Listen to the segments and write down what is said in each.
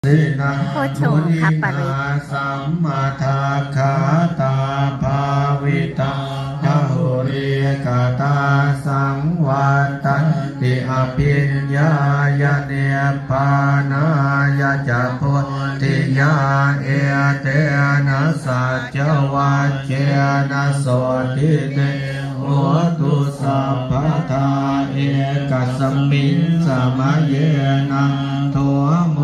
สินะ โพชงคัปปะริ สัมมาทาคาตาภาวิตาพหุริกตาสังวัตันติอภิญญายะเนปานายะจะโพธิยาเอเตนะสัจวัจเจนะโสติเตโหตุสัพพทาเอกัสสมิงสมัยเยนะโทโม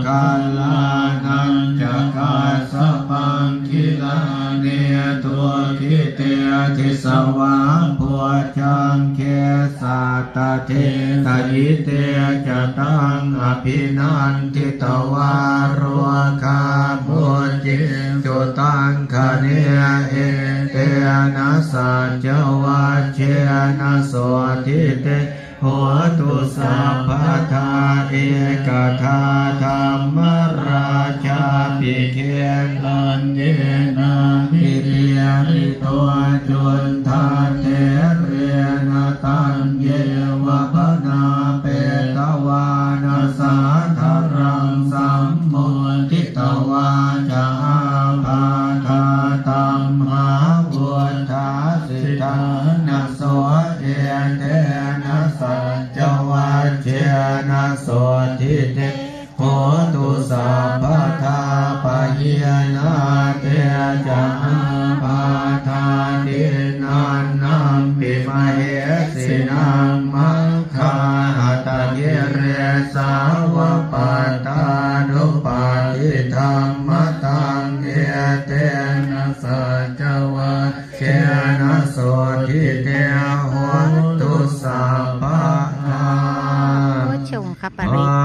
กัลลานันจักขาสปังคิลาเนตัวคิเตทิสวาปัวจังเคสัตเทตยิเตจะตังอภินันทิตวารวคาบุจิจุตังคเนเอเตนะสัจวัจเจนะโสทิเตโหตุสัพพทาเอกทาธรรมราชาปิเขลันเยนะพิริยริตัวจุนทาเทเรนะตังเยวะปนาเปตวานาสาธารังสัมโมทิตวาจาภาทาตัมหาวุฒาสิทานะโสเอเตนะสัจวัจเจนะโสทิเตโหตุสัพพทาปะเยนะเตจะปาทานินันนัมปิมเหสินัง